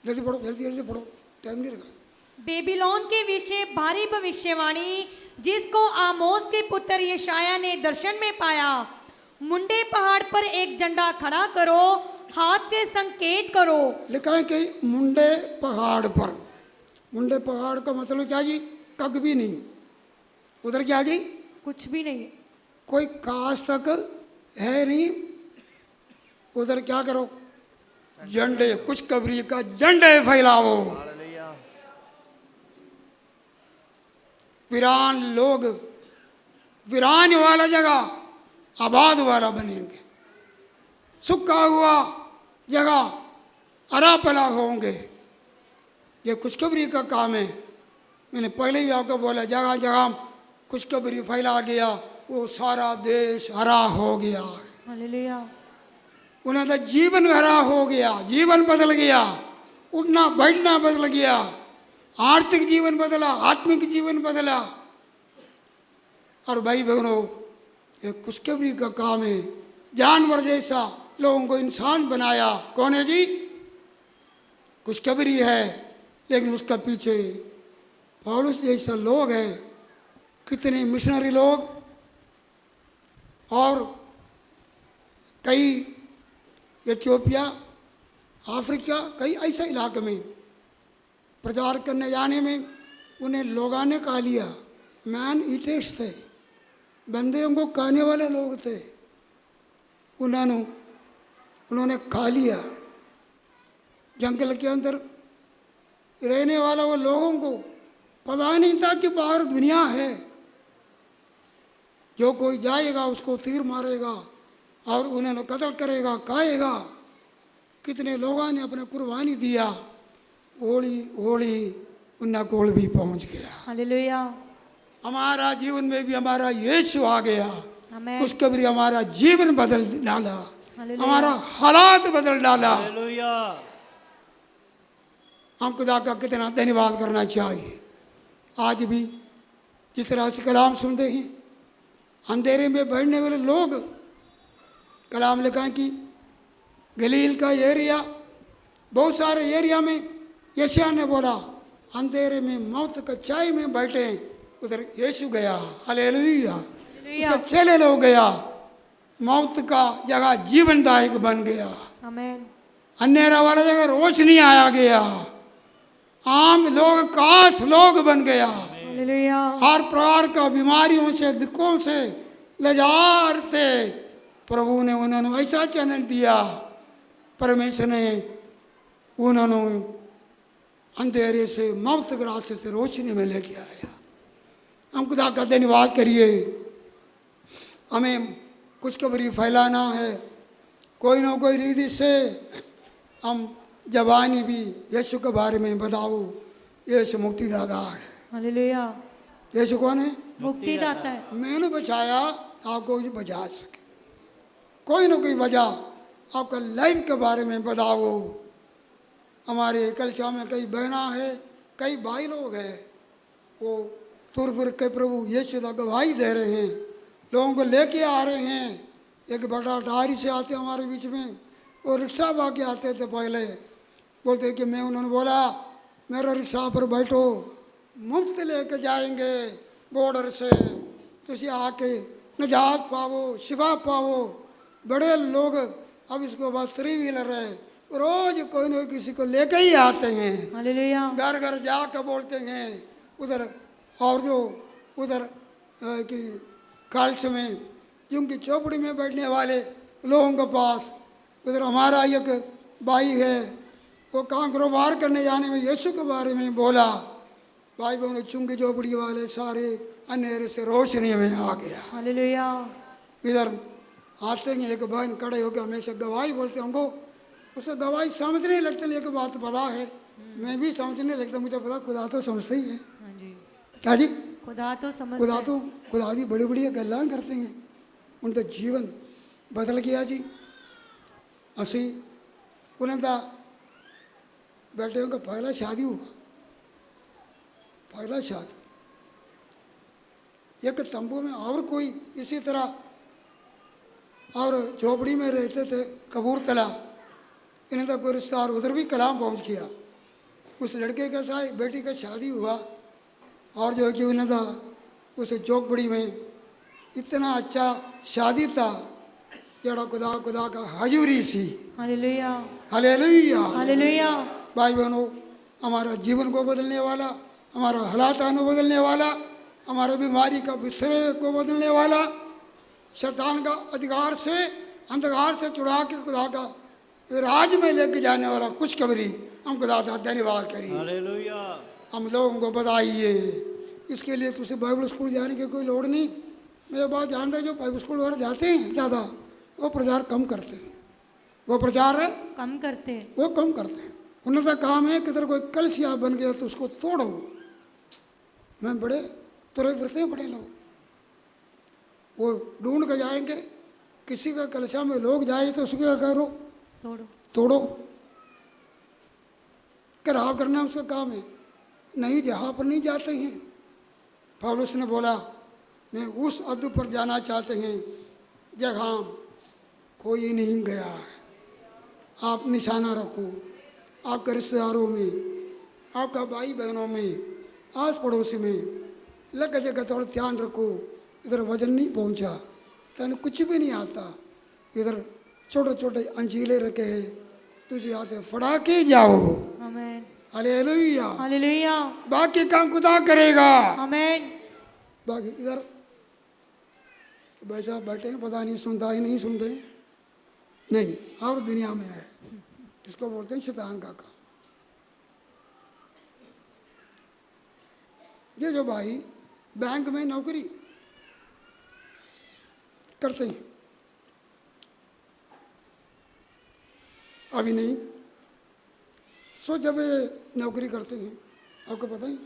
जल्दी पढ़ो, जल्दी जल्दी पढ़ो, टाइम नहीं रखा। बेबीलोन के विषय भारी भविष्यवाणी जिसको आमोस के पुत्र यशायाह ने दर्शन में पाया। मुंडे पहाड़ पर एक झंडा खड़ा करो, हाथ से संकेत करो। लिखा है कि मुंडे पहाड़ पर, मुंडे पहाड़ का मतलब क्या जी, कग भी नहीं, उधर क्या जी, कुछ भी नहीं, कोई काश तक है नहीं। उधर क्या करो, झंडे, खुशखबरी का झंडे फैलाओ। वीरान लोग वीरान वाला जगह आबाद वाला बनेंगे, सूखा हुआ जगह हरा पला होंगे। ये खुशखबरी का काम है। मैंने पहले भी आपको बोला, जगह जगह खुशखबरी फैला गया, वो सारा देश हरा हो गया। हालेलुया। उन्हें तो जीवन हरा हो गया, जीवन बदल गया, उठना बैठना बदल गया, आर्थिक जीवन बदला, आत्मिक जीवन बदला। और भाई बहनों, ये खुशखबरी का काम है। जानवर जैसा लोगों को इंसान बनाया, कौन है जी, खुशखबरी है। लेकिन उसका पीछे पौलुस जैसा लोग हैं, कितने मिशनरी लोग, और कई इथियोपिया, अफ्रीका, कई ऐसे इलाके में प्रचार करने जाने में उन्हें लोगों ने खा लिया। मैन ईटर्स थे, बंदे को खाने वाले लोग थे, उन्होंने खा लिया। जंगल के अंदर रहने वाला वो लोगों को पता नहीं था कि बाहर दुनिया है। जो कोई जाएगा उसको तीर मारेगा और उन्हें कत्ल करेगा, खाएगा। कितने लोगों ने अपने कुर्बानी दिया। ओली ओली उन्ना कोल भी पहुंच गया। हालेलुया। हमारा जीवन में भी हमारा यीशु आ गया। आमीन। खुशखबरी हमारा जीवन बदल डाला, हालेलुया। हमारा हालात बदल डाला। हालेलुया। हम खुदा का कितना धन्यवाद करना चाहिए। आज भी जिस तरह से कलाम सुनते हैं, अंधेरे में बैठने वाले लोग, कलाम लिखा है कि गलील का एरिया, बहुत सारे एरिया में यशायाह ने बोला अंधेरे में मौत का चाय में बैठे, उधर यीशु गया, हालेलुया। उसके चेले लोग गया, मौत का जगह जीवनदायक बन गया, आमेन। अंधेरा वाला जगह रोशनी आया गया, आम लोग काश लोग बन गया। हालेलुया। हर प्रकार का बीमारियों से दुखों से लाचार थे, प्रभु ने उन्होंने ऐसा चैनल दिया, परमेश्वर ने उन्होंने अंधेरे से मौत के रास्ते से रोशनी में लेके आया। हम खुदा का धन्यवाद करिए। हमें खुशखबरी फैलाना है, कोई ना कोई रीति से हम जवानी भी यीशु के बारे में बताओ। यीशु मुक्तिदाता है। हालेलुया। यीशु कौन है? मुक्तिदाता है। मैंने बचाया, आपको भी बचा सके। कोई ना कोई वजह आपका लाइफ के बारे में बताओ। हमारे कलिसिया में कई बहना है, कई भाई लोग हैं, वो तुरफुर के प्रभु यीशु का गवाही दे रहे हैं, लोगों को लेके आ रहे हैं। एक बड़ा अटारी से आते हमारे बीच में, वो रिक्शा भाग के आते थे पहले, बोलते कि मैं, उन्होंने बोला मेरा रिक्शा पर बैठो, मुफ्त लेके जाएंगे बॉर्डर से, तुझे आके निजात पाओ, शिफा पाओ। बड़े लोग अब इसको बाद 3 व्हीलर है, रोज कोई ना किसी को लेके ही आते हैं, हालेलुया। घर घर जाकर बोलते हैं उधर। और जो उधर कि खाल्स में जिनकी चौपड़ी में बैठने वाले लोगों के पास, उधर हमारा एक भाई है, वो कारोबार करने जाने में यीशु के बारे में बोला, भाई बहनों चुंगी चौपड़ी वाले सारे अंधेरे से रोशनी में आ गया। हालेलुया। इधर आते हैं, एक बहन खड़े होकर हमेशा गवाही बोलते, हमको उसे गवाही समझ नहीं लगता, लेकिन बात पता है, मैं भी समझने लगता, मुझे पता खुदा तो समझते ही है। हाँ जी, क्या जी? खुदा तो समझ खुदा दी बड़ी बड़ी गल्लां करते हैं, उनका जीवन बदल गया जी। असी उन्हें बेटे का पहला शादी हुआ, पहला शादी एक तंबू में, और कोई इसी तरह, और झोपड़ी में रहते थे कबूरतला। इन्हें तो कोई रिश्तेदार उधर भी कलाम पहुंच गया, उस लड़के के साथ बेटी का शादी हुआ, और जो है कि उन्हें था उस झोपड़ी में इतना अच्छा शादी था, जड़ा खुदा का हजूरी सी। हालेलुया। हालेलुया। हालेलुया। भाई बहनों, हमारा जीवन को बदलने वाला, हमारा हालात को बदलने वाला, हमारा बीमारी का बिस्तरे को बदलने वाला, शैतान का अधिकार से, अंधकार से छुड़ा के खुदा का राज में लेके जाने वाला खुशखबरी हम खुदा का धन्यवाद करिए। हालेलुया। हम लोगों को बताइए। इसके लिए तुझे बाइबल स्कूल जाने की कोई लोड़ नहीं। मैं ये बात जानता, जो बाइबल स्कूल वाले जाते हैं ज़्यादा, वो प्रचार कम करते हैं, वो प्रचार है कम करते हैं, वो कम करते हैं। उनका काम है कि इधर कोई कलसिया बन गया तो उसको तोड़ो। मैं बड़े तुरे फिरते हैं बड़े लोग, वो ढूंढ के जाएंगे, किसी का कलशा में लोग जाए तो उसको क्या करो? तोड़ो। खराब करना उसका काम है। नहीं, जहाँ पर नहीं जाते हैं, पौलुस ने बोला मैं उस अद्भुत पर जाना चाहते हैं जहाँ कोई नहीं गया है। आप निशाना रखो, आपके रिश्तेदारों में, आपका भाई बहनों में, आस पड़ोसी में, लग जगह थोड़ा ध्यान रखो। इधर वजन नहीं पहुंचा, तन कुछ भी नहीं आता, इधर छोटे छोटे अंजीले रखे हैं, तुझे आते फड़ा के जाओ। आमीन। हालेलुया। हालेलुया। बाकी काम खुदा करेगा। आमीन। बाकी इधर वैसा बैठे हैं, पता नहीं सुनता ही नहीं सुनते नहीं, और दुनिया में है, इसको बोलते हैं शैतान का काम। ये जो भाई बैंक में नौकरी करते हैं, अभी नहीं, सो जब ये नौकरी करते हैं, आपको पता ही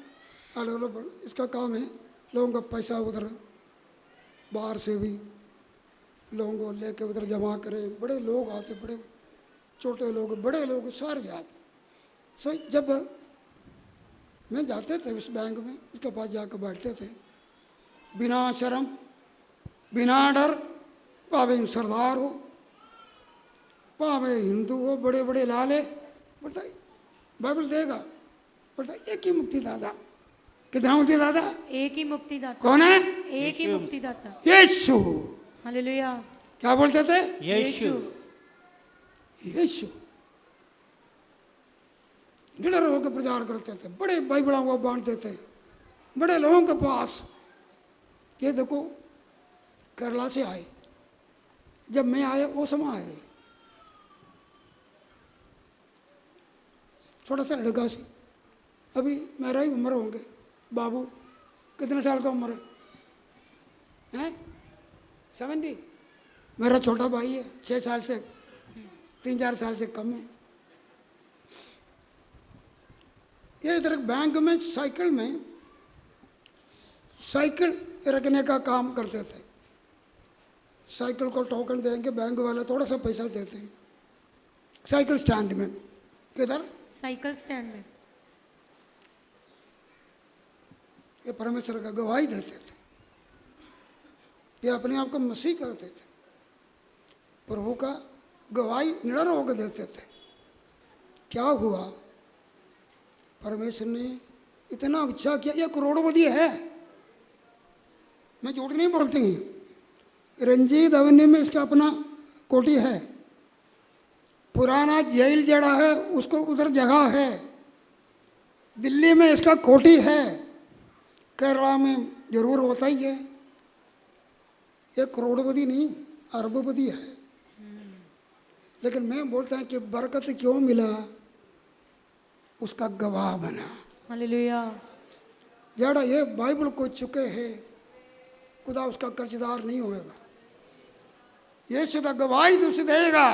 अलग अलग इसका काम है, लोगों का पैसा उधर बाहर से भी लोगों को लेके उधर जमा करें। बड़े लोग आते, बड़े छोटे लोग, बड़े लोग सारे जाते। सो जब मैं जाते थे उस बैंक में, उसके पास जाकर बैठते थे, बिना शर्म बिना डर, भावे सरदार हो भावे हिंदू हो, बड़े बड़े लाले, बोलता बाइबल देगा। बोलता एक ही मुक्तिदाता। कितना मुक्तिदाता? एक ही मुक्तिदाता। कौन है? एक ही मुक्तिदाता, यीशु। हालेलुया। क्या बोलते थे? यीशु। यीशु। निडर होकर प्रचार करते थे, बड़े बाइबलों को बांटते थे बड़े लोगों के पास। ये देखो केरला से आए, जब मैं आया वो समय आए, छोटा सा लड़का सी, अभी मेरा ही उम्र होंगे। बाबू कितने साल का उम्र है? 70। मेरा छोटा भाई है 6 साल से, 3-4 साल से कम है। ये इधर बैंक में साइकिल रखने का काम करते थे। साइकिल को टोकन देंगे, बैंक वाले थोड़ा सा पैसा देते हैं। साइकिल स्टैंड में, किधर? साइकिल स्टैंड में। ये परमेश्वर का गवाही देते थे, ये अपने आप को मसीह कहते थे, प्रभु का गवाही निडर होकर देते थे। क्या हुआ? परमेश्वर ने इतना अच्छा किया। ये करोड़पति है, मैं झूठ नहीं बोलती हूँ। रंजीत एवेन्यू में इसका अपना कोठी है, पुराना जेल जड़ा है उसको उधर जगह है, दिल्ली में इसका कोठी है, केरला में जरूर होता ही है। ये करोड़पति नहीं अरबपति है। लेकिन मैं बोलता हूँ कि बरकत क्यों मिला? उसका गवाह बना। हालेलुया। जड़ा ये बाइबल को चुके हैं, खुदा उसका कर्जदार नहीं होएगा। यीशु का गवाही तुझसे देगा,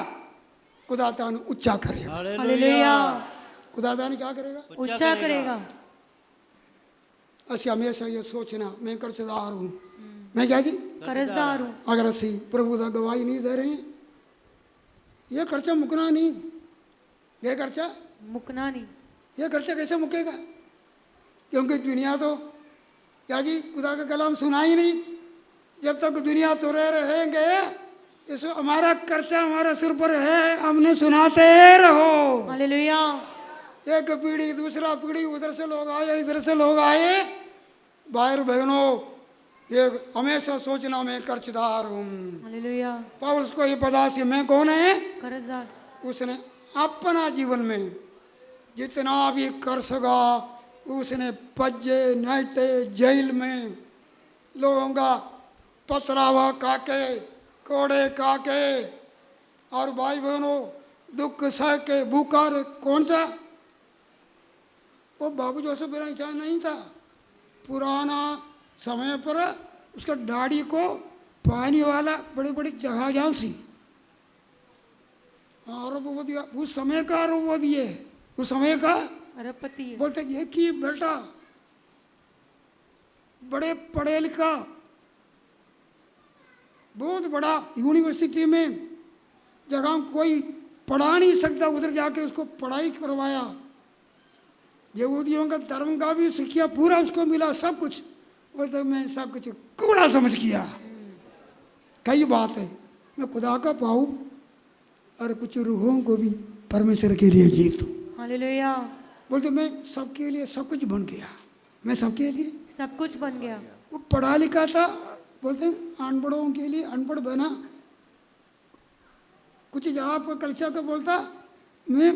खुदा तानु ऊंचा करेगा। हालेलुया। खुदा तानु क्या करेगा? ऊंचा करेगा। असि हमेशा ये सोचना मैं कर्जदार हूँ, मैं क्या जी कर्जदार हूँ। अगर असी प्रभु का गवाही नहीं दे रहे हैं, ये खर्चा मुकना नहीं। ये खर्चा मुकना नहीं। ये खर्चा कैसे मुकेगा? क्योंकि दुनिया तो क्या जी खुदा का कलाम सुना ही नहीं। जब तक दुनिया तुरे रहेंगे, इस हमारा खर्चा हमारे सिर पर है, हमने सुनाते रहो। हालेलुया। एक पीढ़ी दूसरा पीढ़ी, उधर से लोग आए इधर से लोग आए। भाई बहनों, ये हमेशा सोचना मैं कर्जदार हूँ। हालेलुया। पौलुस को ये पता कि मैं कौन है? कर्जदार। उसने अपना जीवन में जितना भी कर सका उसने पज्जे नाटे जेल में लोगों का पथरावा काके कोड़े काके और भाई बहनों दुख सह के भूखा रहे। कौन सा? वो बाबू जोसेफ मेरा इंसान नहीं था। पुराना समय पर उसका दाढ़ी को पानी वाला बड़ी बड़ी जहाजां सी अरबपति, उस समय का अरबपति है, उस समय का अरबपति है। बोलते एक ही बेटा, बड़े पढ़े लिखा, बहुत बड़ा यूनिवर्सिटी में जगह कोई पढ़ा नहीं सकता, उधर जाके उसको पढ़ाई करवाया। यहूदियों का धर्म का भी सीखिया, पूरा उसको मिला सब कुछ। बोलते मैं सब कुछ कूड़ा समझ किया। कई बात है, मैं खुदा का पाऊँ और कुछ रूहों को भी परमेश्वर के लिए जीतूं। हालेलुया। बोलते मैं सबके लिए सब कुछ बन गया, मैं सबके लिए सब कुछ बन गया। वो पढ़ा लिखा था, बोलते अनपढ़ों के लिए अनपढ़ बना। कुछ जवाब पर कक्षा का बोलता मैं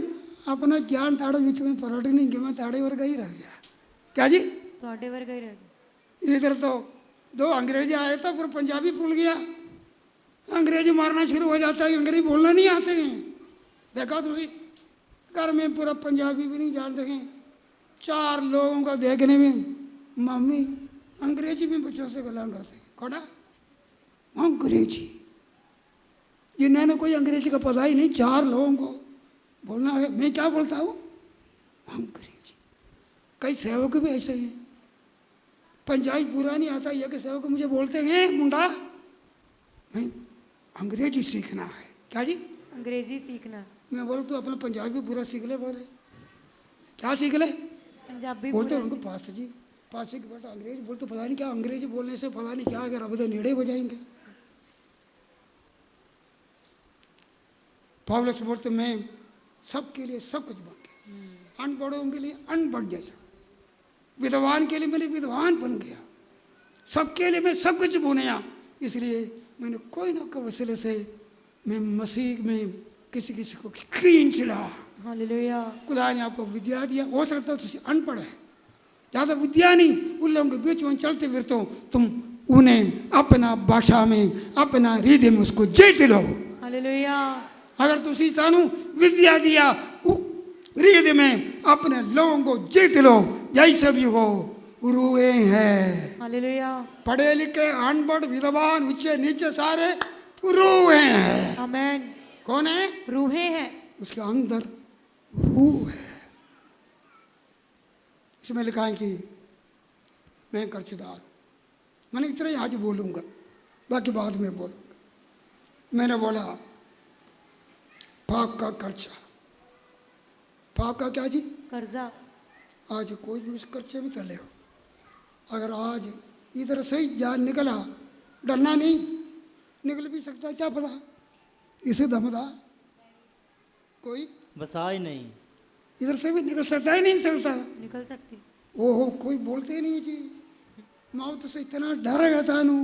अपना ज्ञान ताड़े बीच में पलट नहीं गया, मैं ताड़े वर्ग ही रह गया। क्या जी? ਤੁਹਾਡੇ ਵਰਗਾ ਹੀ ਰਹਿ ਗਿਆ। इधर तो 2 अंग्रेजी आए था, फिर पंजाबी भूल गया। अंग्रेजी मारना शुरू हो जाता है, अंग्रेजी बोलना नहीं आते हैं। देखा तुझे घर में पूरा पंजाबी भी नहीं जानते हैं। 4 लोगों का देखने में मम्मी अंग्रेजी में बच्चों से गला करते हैं। कौड़ा अंग्रेजी, जिन्होंने कोई अंग्रेजी का पता ही नहीं, 4 लोगों को बोलना है। मैं क्या बोलता हूँ? अंग्रेजी। कई सेवक भी ऐसे हैं, पंजाबी पूरा नहीं आता, यह कि सेवक मुझे बोलते हैं मुंडा मैं अंग्रेजी सीखना है। क्या जी? अंग्रेजी सीखना। मैं बोलूँ तो अपना पंजाबी पूरा सीख ले। बोले क्या सीख ले? पंजाबी बोलते पूरा उनको पास्टर जी पाचे की बेटा अंग्रेज बोलते, पता नहीं क्या अंग्रेजी बोलने से पता नहीं क्या अगर अब नेड़े हो जाएंगे। पौलुस बोलते मैं सबके लिए सब कुछ बन गया, अनपढ़ों के लिए अनपढ़ जैसा, विद्वान के लिए मैंने विद्वान बन गया, सबके लिए मैं सब कुछ बुनिया। इसलिए मैंने कोई ना कोई वसीले से मैं मसीह में किसी किसी को खींच ला। हालेलुया। खुदा ने आपको विद्या दिया, हो सकता है तुम अनपढ़ है, ज़्यादा विद्या नहीं, उन लोगों के बीच में चलते फिरते हो, तुम उन्हें अपना भाषा में अपना हृदय में उसको जीत लो। हालेलुया। अगर तुसी तानू विद्या दिया हृदय में अपने लोगों को जीत लो, जैसे भी हो रूहे हैं। हालेलुया। पढ़े लिखे अनपढ़ विद्वान ऊंचे नीचे सारे रूहे हैं। आमेन। कौन है? रूहे हैं। उसके अंदर रूह है। इसमें लिखा है कि मैं कर्जदार, मैंने इतना ही आज बोलूँगा, बाकी बाद में बोलूँगा। मैंने बोला पाप का कर्जा, पाप का क्या जी? कर्जा। आज कोई भी उस कर्जे में तले हो, अगर आज इधर से ही जान निकला, डरना नहीं, निकल भी सकता, क्या पता इसे दमदा कोई बसा ही नहीं, इधर से भी निकल सकता ही नहीं सकता। निकल सकती। ओहो कोई बोलते ही नहीं जी, मौत से इतना डर गया था नू,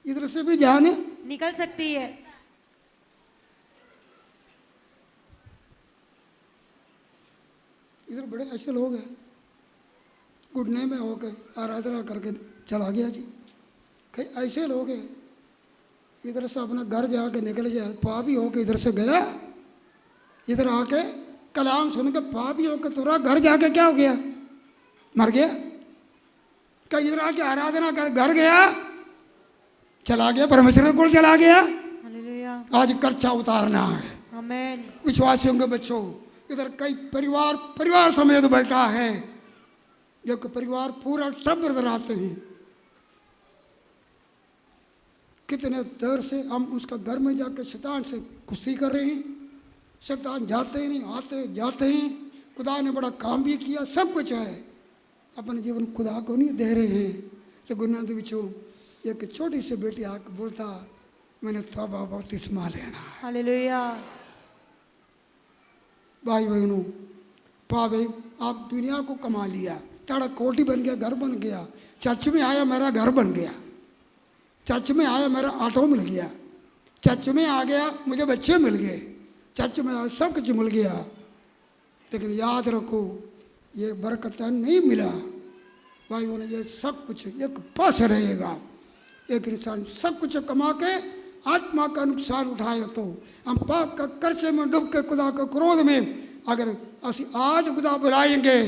इधर से भी जान निकल सकती है। इधर बड़े ऐसे लोग हैं, घुटने में होकर आराधना करके चला गया जी। कई ऐसे लोग हैं इधर से अपना घर जाके निकल जाए, पापी होके इधर से गया, इधर आके कलाम सुन के पापी होके तुरा, घर जाके क्या हो गया? मर गया। क्या इधर आके आराधना कर घर गया, चला गया, परमेश्वर को चला गया। हालेलुया। आज कर्जा उतारना है। आमेन। विश्वासियों के बच्चों, इधर कई परिवार समेत बैठा है, जबकि परिवार पूरा ट्रब आते हैं। कितने देर से हम उसका घर में जाकर शैतान से कुश्ती कर रहे हैं, शैतान जाते ही नहीं, आते जाते हैं। खुदा ने बड़ा काम भी किया, सब कुछ है, अपने जीवन खुदा को नहीं दे रहे हैं। तो गुनाह के बिचों एक छोटी सी बेटी आकर बोलता, मैंने तौबा बपतिस्मा लेना। हालेलुया। भाई बहनों, पावे आप दुनिया को कमा लिया, ताड़ा कोठी बन गया, घर बन गया, चर्च में आया मेरा घर बन गया, चर्च में आया मेरा ऑटो मिल गया, चर्च में आ गया मुझे बच्चे मिल गए, चर्च में आया सब कुछ मिल गया, लेकिन याद रखो ये बरकत नहीं मिला। भाई बहनों, ये सब कुछ एक पास रहेगा। एक इंसान सब कुछ कमा के आत्मा का नुकसान उठाए तो हम पाप का कर्जे में डूब के खुदा के क्रोध में अगर असी आज खुदा बुलाएंगे,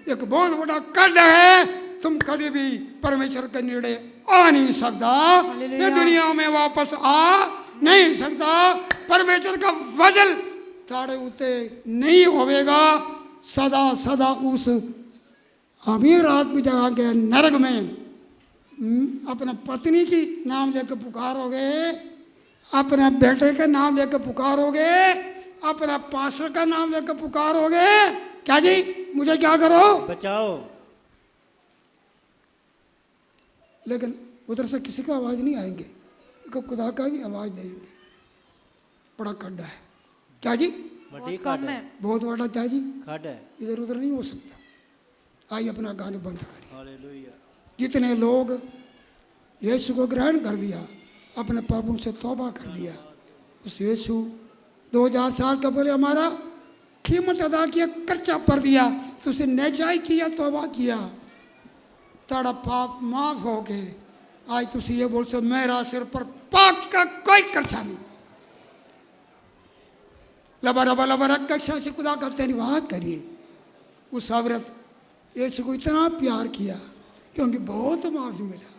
एक बहुत बड़ा कद है, तुम कभी भी परमेश्वर के नेड़े आ नहीं सकता, ये दुनिया में वापस आ नहीं सकता। परमेश्वर का वजन ताड़े उते नहीं होवेगा, सदा सदा उस अमीर आदमी जगह के नरक में अपना पत्नी की नाम लेकर पुकारोगे, अपने बेटे का नाम लेकर पुकारोगे, अपना पास्टर का नाम लेकर पुकारोगे, क्या जी मुझे क्या करो बचाओ, लेकिन उधर से किसी का आवाज़ नहीं आएंगे, एक खुदा का भी आवाज़ देंगे। बड़ा खड्डा है, क्या जी? बड़ी बहुत खड कम है, है। बहुत बड़ा, क्या जी? खड है। इधर उधर नहीं हो सकता। आइए अपना गाने बंद करिए। हालेलुया। जितने लोग यीशु को ग्रहण कर दिया, अपने पापों से तौबा कर दिया, उस यीशु 2000 साल का पहले हमारा कीमत अदा किया, कर्जा पर दिया, तो उसे नेचाई किया, तौबा किया, ताड़ा पाप माफ हो गए। आज तुम ये बोल सो मेरा सिर पर पाप का कोई कर्जा नहीं, लबा रबा लबा रख कक्षा से खुदा का धन्यवाद करिए। उस औरत यीशु को इतना प्यार किया क्योंकि बहुत माफी मिला।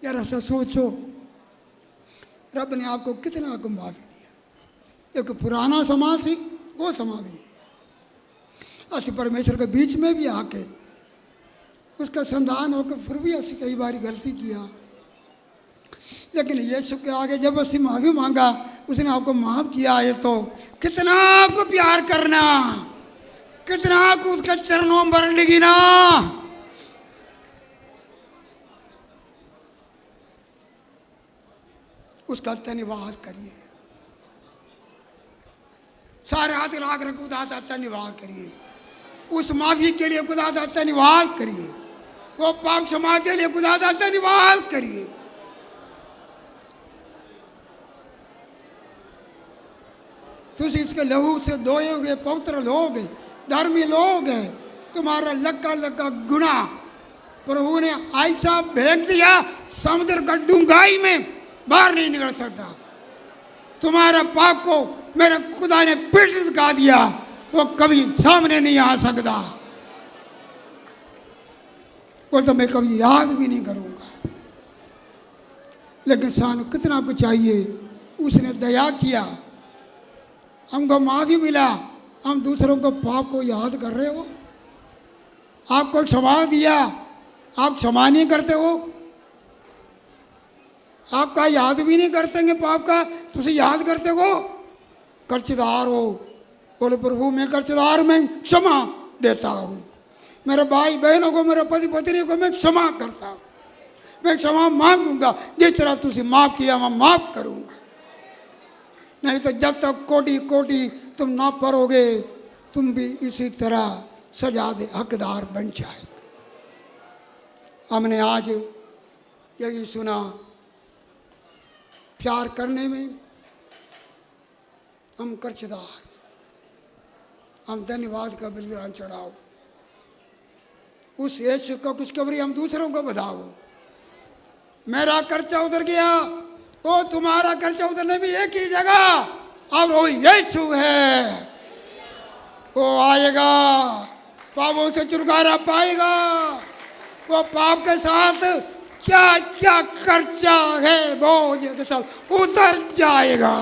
यार ऐसा सोचो, रब ने आपको कितना आपको माफी दिया। एक पुराना समाज ही वो समाज भी असि परमेश्वर के बीच में भी आके उसका संधान होकर फिर भी ऐसी कई बार गलती किया, लेकिन यीशु के आगे जब असि माफी मांगा, उसने आपको माफ किया है, तो कितना आपको प्यार करना, कितना आपको उसके चरणों में मरने की ना। उसका धन्यवाद करिए। सारे हाथ लाख रख खुदा का धन्यवाद करिए। उस माफी के लिए खुदा का धन्यवाद करिए। वो पाप क्षमा के लिए खुदा का धन्यवाद करिए। तुम इसके लहू से धोयोगे, पवित्र लोग, धर्मी लोग हैं। तुम्हारा लक्का लक्का गुना प्रभु ने ऐसा फेंक दिया, समुद्र का डूंघाई में बाहर नहीं निकल सकता। तुम्हारा पाप को मेरे खुदा ने पीठ दिखा दिया, वो कभी सामने नहीं आ सकता। वो तो मैं कभी याद भी नहीं करूंगा। लेकिन सानू कितना कुछ चाहिए, उसने दया किया, हमको माफी मिला। हम दूसरों को पाप को याद कर रहे हो। आपको क्षमा दिया, आप क्षमा नहीं करते हो। आपका याद भी नहीं करते पाप का, तुझे याद करते हो। कर्जदार हो, बोले प्रभु मैं कर्जदार, मैं क्षमा देता हूँ। मेरे भाई बहनों को, मेरे पति पत्नी को मैं क्षमा करता हूँ। मैं क्षमा मांगूंगा, जिस तरह तुझे माफ किया मैं माफ करूंगा। नहीं तो जब तक कोटि कोटि तुम ना परोगे, तुम भी इसी तरह सजा दे हकदार बन जाएगा। हमने आज यही सुना, प्यार करने में हम कर्जदार, हम धन्यवाद का बलिदान चढ़ाओ। उस यीशु को खुशखबरी हम दूसरों को बताओ। मेरा कर्जा उतर गया, वो तुम्हारा कर्जा उतरने भी एक ही जगह, अब वो यीशु है। वो आएगा, पापों से छुटकारा पाएगा। वो पाप के साथ क्या क्या कर्जा है बोझ के साथ उतर जाएगा।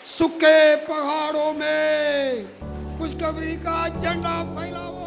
सूखे पहाड़ों में खुशखबरी का झंडा फैला।